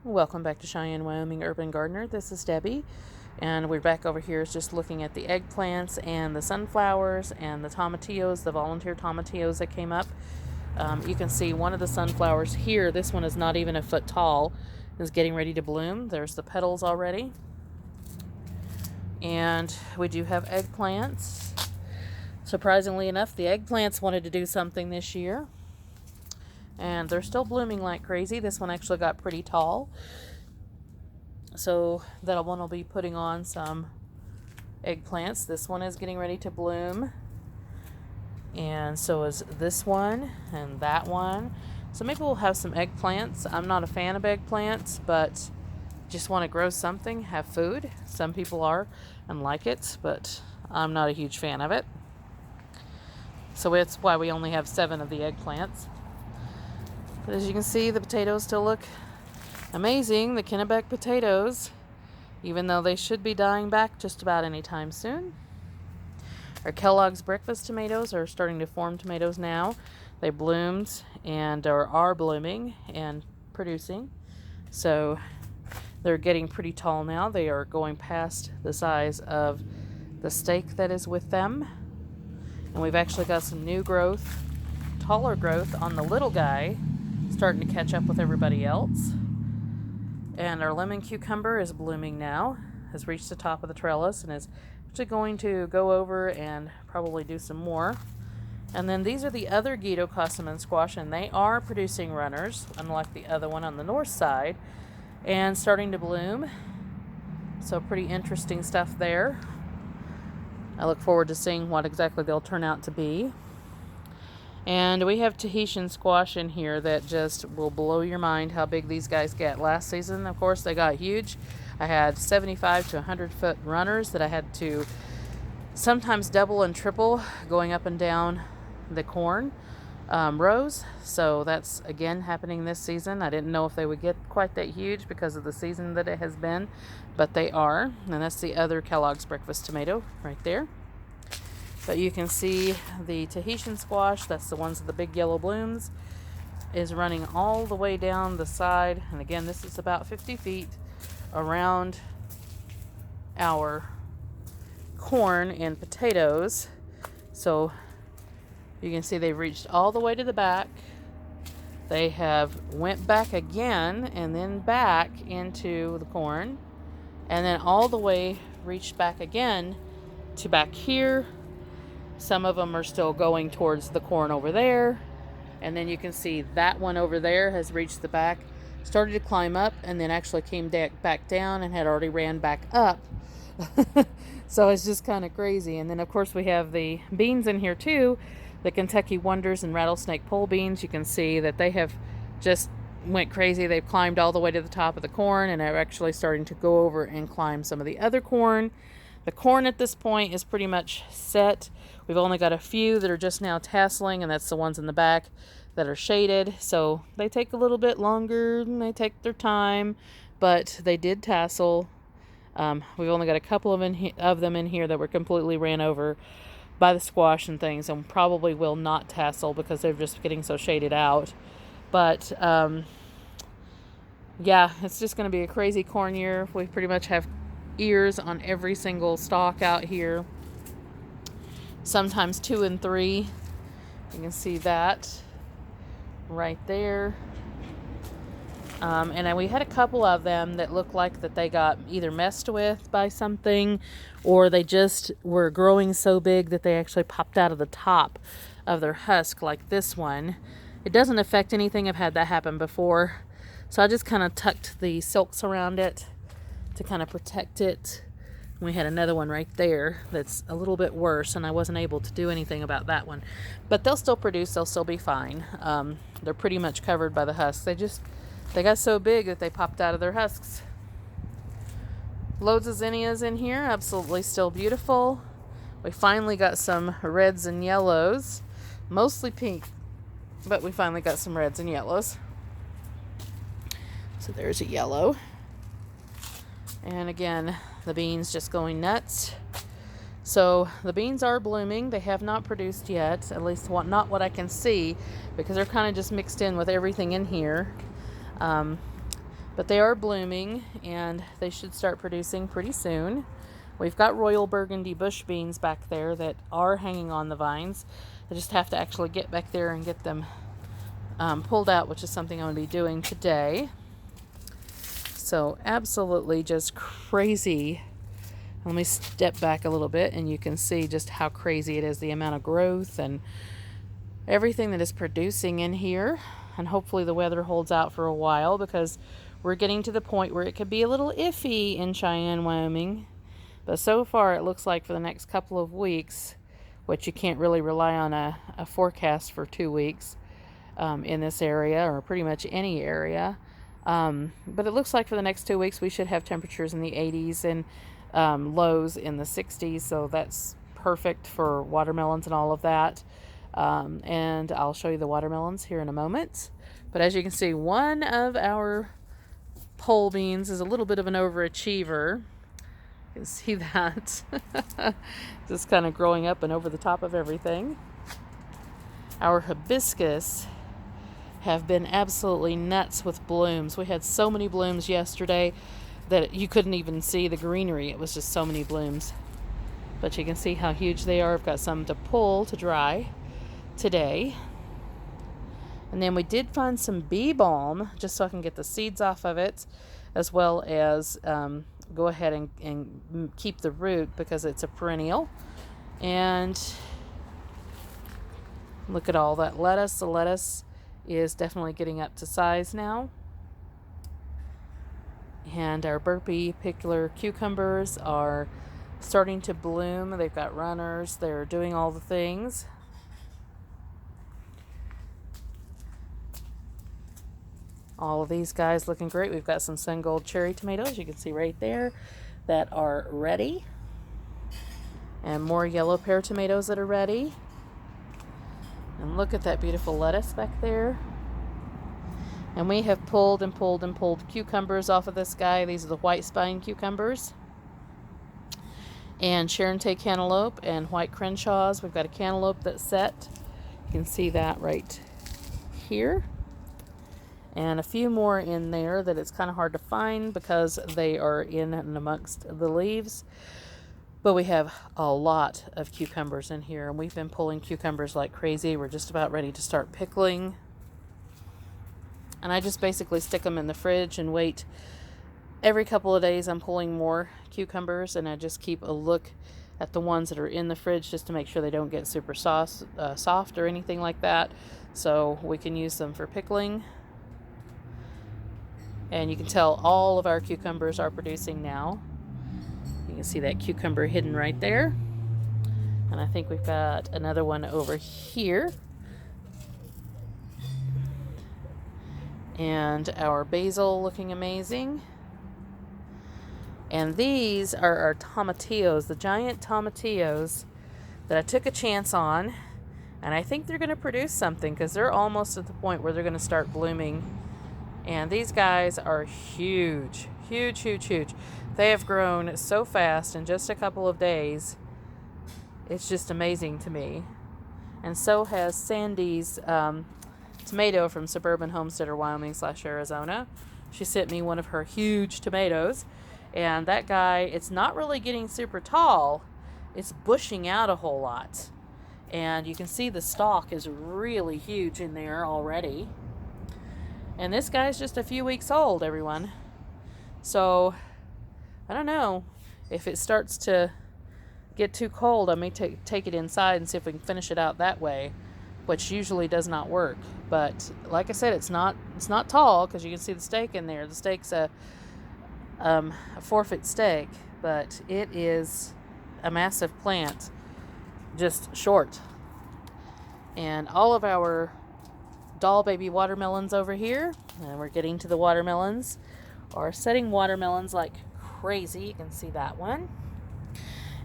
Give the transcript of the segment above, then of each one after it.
Welcome back to Cheyenne, Wyoming Urban Gardener. This is Debbie, and we're back over here just looking at the eggplants and the sunflowers and the tomatillos, the volunteer tomatillos that came up. You can see one of the sunflowers here, this one is not even a foot tall, is getting ready to bloom. There's the petals already. And we do have eggplants. Surprisingly enough, the eggplants wanted to do something this year. And they're still blooming like crazy. This one actually got pretty tall. So that one will be putting on some eggplants. This one is getting ready to bloom. And so is this one and that one. So maybe we'll have some eggplants. I'm not a fan of eggplants, but just want to grow something, have food. Some people are and like it, but I'm not a huge fan of it. So it's why we only have 7 of the eggplants. But as you can see, the potatoes still look amazing. The Kennebec potatoes, even though they should be dying back just about any time soon. Our Kellogg's breakfast tomatoes are starting to form tomatoes now. They bloomed and are blooming and producing. So they're getting pretty tall now. They are going past the size of the stake that is with them. And we've actually got some new growth, taller growth on the little guy, starting to catch up with everybody else. And our lemon cucumber is blooming now, has reached the top of the trellis and is actually going to go over and probably do some more. And then these are the other Guido Cossaman squash, and they are producing runners, unlike the other one on the north side, and starting to bloom. So pretty interesting stuff there. I look forward to seeing what exactly they'll turn out to be. And we have Tahitian squash in here that just will blow your mind how big these guys get. Last season, of course, they got huge. I had 75 to 100 foot runners that I had to sometimes double and triple going up and down the corn rows. So that's again happening this season. I didn't know if they would get quite that huge because of the season that it has been, but they are. And that's the other Kellogg's breakfast tomato right there. But you can see the Tahitian squash, that's the ones with the big yellow blooms, is running all the way down the side. And again, this is about 50 feet around our corn and potatoes. So you can see they've reached all the way to the back. They have went back again and then back into the corn. And then all the way reached back again to back here. Some of them are still going towards the corn over there. And then you can see that one over there has reached the back, started to climb up, and then actually came back down and had already ran back up. So it's just kind of crazy. And then, of course, we have the beans in here, too. The Kentucky Wonders and Rattlesnake Pole beans. You can see that they have just went crazy. They've climbed all the way to the top of the corn and are actually starting to go over and climb some of the other corn. The corn at this point is pretty much set. We've only got a few that are just now tasseling, and that's the ones in the back that are shaded. So they take a little bit longer and they take their time, but they did tassel. We've only got a couple of them in here that were completely ran over by the squash and things, and probably will not tassel because they're just getting so shaded out. But yeah, it's just going to be a crazy corn year. We pretty much have ears on every single stalk out here, sometimes 2 and 3. You can see that right there. And we had a couple of them that looked like that they got either messed with by something, or they just were growing so big that they actually popped out of the top of their husk, like this one. It doesn't affect anything. I've had that happen before. So I just kind of tucked the silks around it to kind of protect it. We had another one right there that's a little bit worse, and I wasn't able to do anything about that one. But they'll still produce. They'll still be fine. They're pretty much covered by the husks. They got so big that they popped out of their husks. Loads of zinnias in here. Absolutely still beautiful. We finally got some reds and yellows. Mostly pink, but we finally got some reds and yellows. So there's a yellow. And again, the beans just going nuts. So the beans are blooming. They have not produced yet, at least not what I can see, because they're kind of just mixed in with everything in here. But But they are blooming, and they should start producing pretty soon. We've got Royal Burgundy bush beans back there that are hanging on the vines. I just have to actually get back there and get them pulled out, which is something I'm going to be doing today. So absolutely just crazy. Let me step back a little bit, and you can see just how crazy it is, the amount of growth and everything that is producing in here. And hopefully the weather holds out for a while, because we're getting to the point where it could be a little iffy in Cheyenne, Wyoming. But so far it looks like for the next couple of weeks, which you can't really rely on a forecast for 2 weeks in this area, or pretty much any area. But it looks like for the next 2 weeks we should have temperatures in the 80s and lows in the 60s. So that's perfect for watermelons and all of that. And I'll show you the watermelons here in a moment. But as you can see, one of our pole beans is a little bit of an overachiever. You can see that. Just kind of growing up and over the top of everything. Our hibiscus have been absolutely nuts with blooms. We had so many blooms yesterday that you couldn't even see the greenery. It was just so many blooms. But you can see how huge they are. I've got some to pull to dry today. And then we did find some bee balm, just so I can get the seeds off of it, as well as go ahead and keep the root, because it's a perennial. And look at all that lettuce. The lettuce is definitely getting up to size now. And our burpee pickler cucumbers are starting to bloom. They've got runners. They're doing all the things. All of these guys looking great. We've got some sun gold cherry tomatoes, you can see right there, that are ready. And more yellow pear tomatoes that are ready. And look at that beautiful lettuce back there. And we have pulled and pulled and pulled cucumbers off of this guy. These are the white spine cucumbers. And Sharon-Tay cantaloupe and white Crenshaws. We've got a cantaloupe that's set. You can see that right here. And a few more in there that it's kind of hard to find because they are in and amongst the leaves. But we have a lot of cucumbers in here, and we've been pulling cucumbers like crazy. We're just about ready to start pickling. And I just basically stick them in the fridge and wait. Every couple of days I'm pulling more cucumbers, and I just keep a look at the ones that are in the fridge just to make sure they don't get super soft or anything like that, so we can use them for pickling. And you can tell all of our cucumbers are producing now. You can see that cucumber hidden right there. And I think we've got another one over here. And our basil looking amazing. And these are our tomatillos, the giant tomatillos that I took a chance on. And I think they're going to produce something, because they're almost at the point where they're going to start blooming. And these guys are huge, huge, huge, huge. They have grown so fast in just a couple of days. It's just amazing to me. And so has Sandy's tomato from Suburban Homestead, Wyoming / Arizona. She sent me one of her huge tomatoes. And that guy, it's not really getting super tall. It's bushing out a whole lot. And you can see the stalk is really huge in there already. And this guy's just a few weeks old, everyone. So, I don't know. If it starts to get too cold, I may take it inside and see if we can finish it out that way, which usually does not work. But, like I said, it's not tall, because you can see the stake in there. The stake's a 4-foot stake, but it is a massive plant, just short. And all of our doll baby watermelons over here, and we're getting to the watermelons, are setting watermelons like crazy. You can see that one.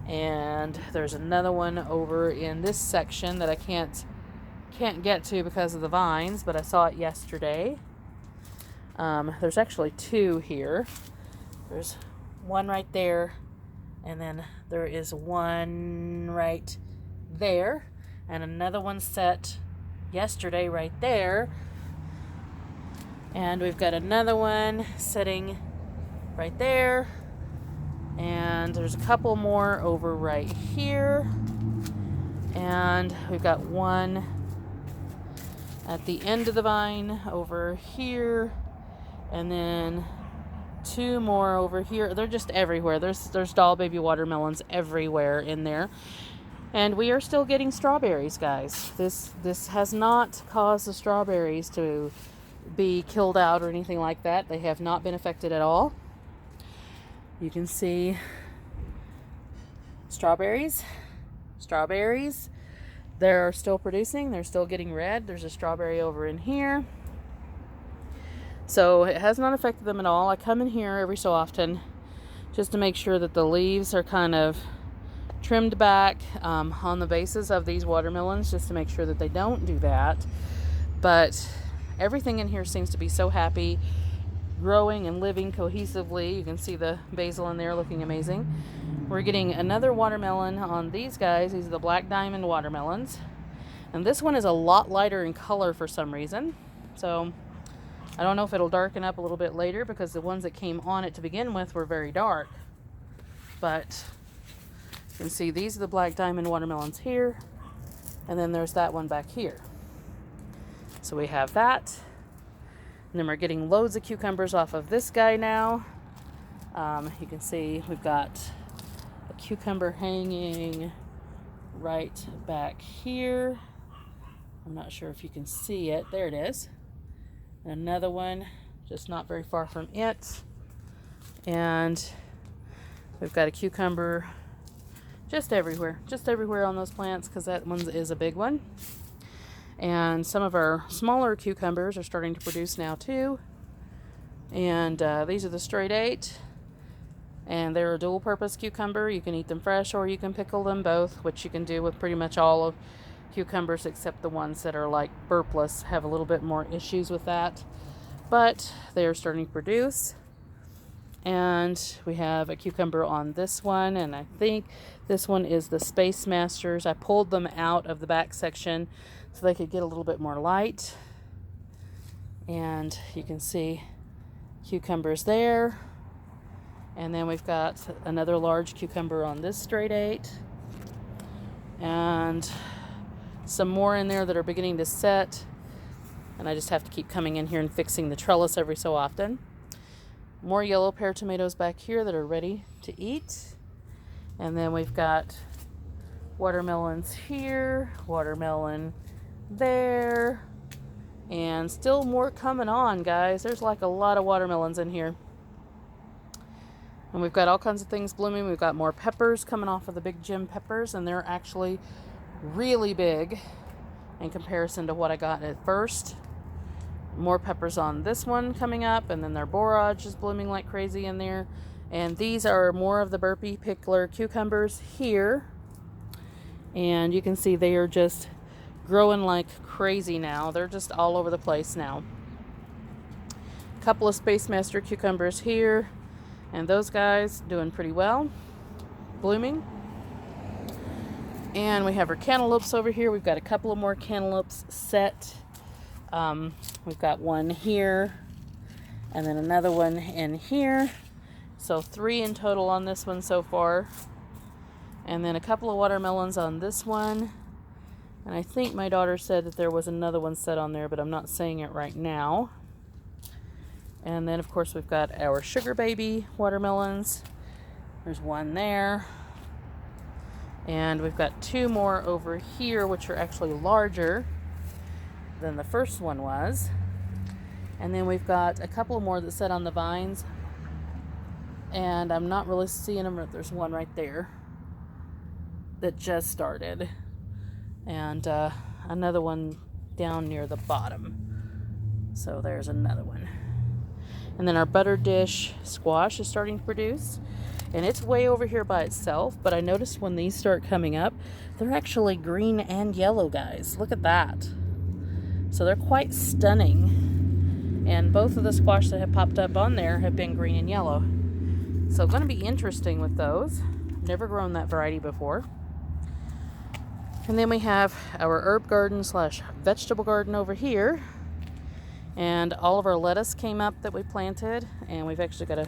And there's another one over in this section that I can't get to because of the vines, but I saw it yesterday. There's actually two here. There's one right there, and then there is one right there, and another one set yesterday right there. And we've got another one sitting right there. And there's a couple more over right here. And we've got one at the end of the vine over here. And then two more over here. They're just everywhere. There's doll baby watermelons everywhere in there. And we are still getting strawberries, guys. This has not caused the strawberries to be killed out or anything like that. They have not been affected at all. You can see strawberries. They're still producing. They're still getting red. There's a strawberry over in here. So it has not affected them at all. I come in here every so often just to make sure that the leaves are kind of trimmed back on the bases of these watermelons, just to make sure that they don't do that. But everything in here seems to be so happy, growing and living cohesively. You can see the basil in there looking amazing. We're getting another watermelon on these guys. These are the Black Diamond watermelons. And this one is a lot lighter in color for some reason. So I don't know if it'll darken up a little bit later, because the ones that came on it to begin with were very dark. But you can see these are the Black Diamond watermelons here. And then there's that one back here. So we have that. And then we're getting loads of cucumbers off of this guy now. You can see we've got a cucumber hanging right back here. I'm not sure if you can see it. There it is. And another one just not very far from it. And we've got a cucumber just everywhere on those plants, because that one is a big one. And some of our smaller cucumbers are starting to produce now too. And these are the straight 8. And they're a dual purpose cucumber. You can eat them fresh or you can pickle them, both, which you can do with pretty much all of cucumbers, except the ones that are like burpless have a little bit more issues with that. But they are starting to produce. And we have a cucumber on this one, and I think this one is the Space Masters. I pulled them out of the back section so they could get a little bit more light. And you can see cucumbers there. And then we've got another large cucumber on this straight 8. And some more in there that are beginning to set. And I just have to keep coming in here and fixing the trellis every so often. More yellow pear tomatoes back here that are ready to eat. And then we've got watermelons here, watermelon there, and still more coming on, guys. There's like a lot of watermelons in here. And we've got all kinds of things blooming. We've got more peppers coming off of the big Jim peppers, and they're actually really big in comparison to what I got at first. More peppers on this one coming up, and then their borage is blooming like crazy in there. And these are more of the burpee pickler cucumbers here. And you can see they are just growing like crazy now. They're just all over the place now. A couple of Space Master cucumbers here. And those guys doing pretty well, blooming. And we have our cantaloupes over here. We've got a couple of more cantaloupes set. We've got one here and then another one in here. So 3 in total on this one so far. And then a couple of watermelons on this one. And I think my daughter said that there was another one set on there, but I'm not saying it right now. And then, of course, we've got our sugar baby watermelons. There's one there. And we've got 2 more over here, which are actually larger than the first one was. And then we've got a couple more that set on the vines. And I'm not really seeing them, but there's one right there that just started. And another one down near the bottom. So there's another one. And then our butter dish squash is starting to produce. And it's way over here by itself. But I noticed when these start coming up, they're actually green and yellow, guys. Look at that. So they're quite stunning. And both of the squash that have popped up on there have been green and yellow. So going to be interesting with those. Never grown that variety before. And then we have our herb garden / vegetable garden over here. And all of our lettuce came up that we planted, and we've actually got a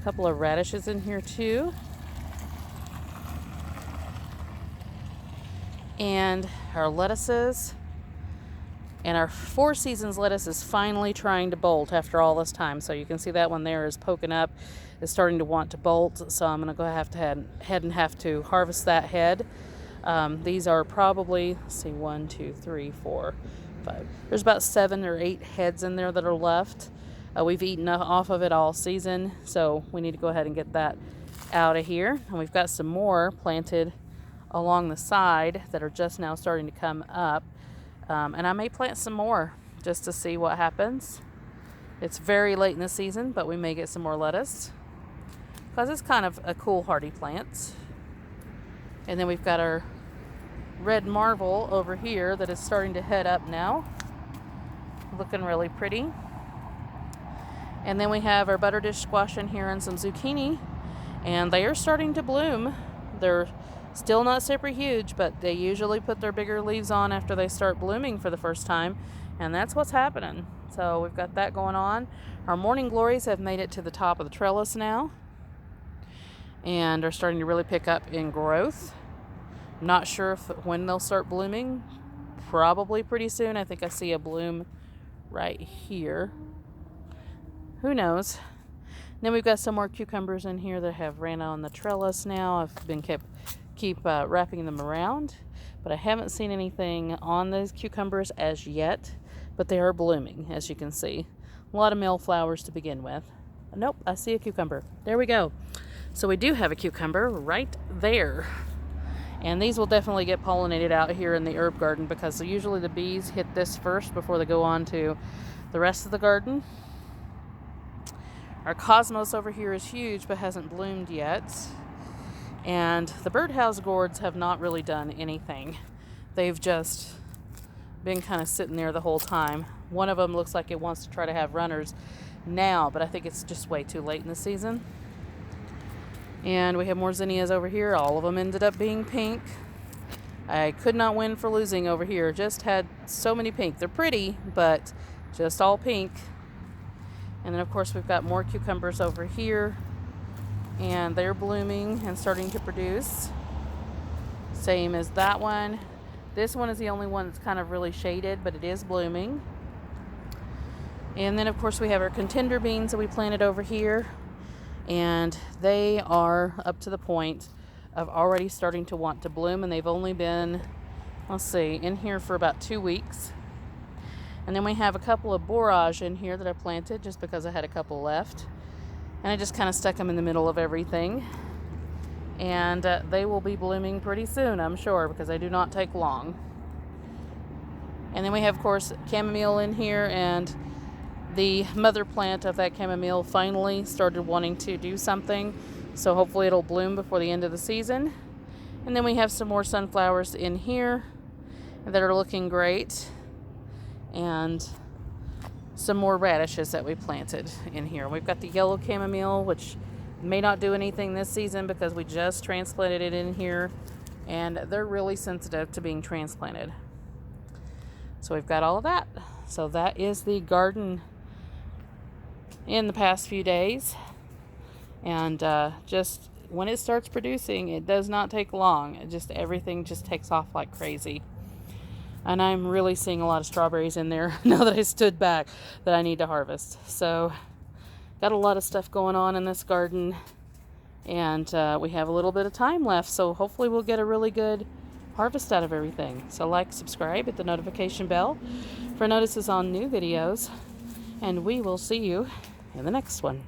couple of radishes in here too. And our lettuces, and our Four Seasons lettuce is finally trying to bolt after all this time. So you can see that one there is poking up, is starting to want to bolt. So I'm going to have to harvest that head. These are probably, let's see, 1, 2, 3, 4, 5. There's about 7 or 8 heads in there that are left. We've eaten off of it all season, so we need to go ahead and get that out of here. And we've got some more planted along the side that are just now starting to come up. And I may plant some more just to see what happens. It's very late in the season, but we may get some more lettuce because it's kind of a cool hardy plant. And then we've got our red marvel over here that is starting to head up now, looking really pretty. And then we have our butterdish squash in here and some zucchini, and they are starting to bloom. They're still not super huge, but they usually put their bigger leaves on after they start blooming for the first time, and that's what's happening. So we've got that going on. Our morning glories have made it to the top of the trellis now and are starting to really pick up in growth. I'm not sure when they'll start blooming. Probably pretty soon. I think I see a bloom right here. Who knows? Then we've got some more cucumbers in here that have ran on the trellis now. I've been keep wrapping them around, but I haven't seen anything on those cucumbers as yet, but they are blooming, as you can see. A lot of male flowers to begin with. Nope, I see a cucumber. There we go. So we do have a cucumber right there. And these will definitely get pollinated out here in the herb garden because usually the bees hit this first before they go on to the rest of the garden. Our cosmos over here is huge but hasn't bloomed yet. And the birdhouse gourds have not really done anything. They've just been kind of sitting there the whole time. One of them looks like it wants to try to have runners now, but I think it's just way too late in the season. And we have more zinnias over here. All of them ended up being pink. I could not win for losing over here. Just had so many pink. They're pretty, but just all pink. And then, of course, we've got more cucumbers over here. And they're blooming and starting to produce. Same as that one. This one is the only one that's kind of really shaded, but it is blooming. And then, of course, we have our contender beans that we planted over here. And they are up to the point of already starting to want to bloom. And they've only been, let's see, in here for about 2 weeks. And then we have a couple of borage in here that I planted just because I had a couple left. And I just kind of stuck them in the middle of everything. And they will be blooming pretty soon, I'm sure, because they do not take long. And then we have, of course, chamomile in here. And the mother plant of that chamomile finally started wanting to do something. So hopefully it'll bloom before the end of the season. And then we have some more sunflowers in here that are looking great. And some more radishes that we planted in here. We've got the yellow chamomile, which may not do anything this season because we just transplanted it in here, and they're really sensitive to being transplanted. So we've got all of that. So that is the garden in the past few days. And just when it starts producing, it does not take long. Everything just takes off like crazy. And I'm really seeing a lot of strawberries in there now that I stood back that I need to harvest. So got a lot of stuff going on in this garden. And we have a little bit of time left. So hopefully we'll get a really good harvest out of everything. So like, subscribe, hit the notification bell for notices on new videos. And we will see you in the next one.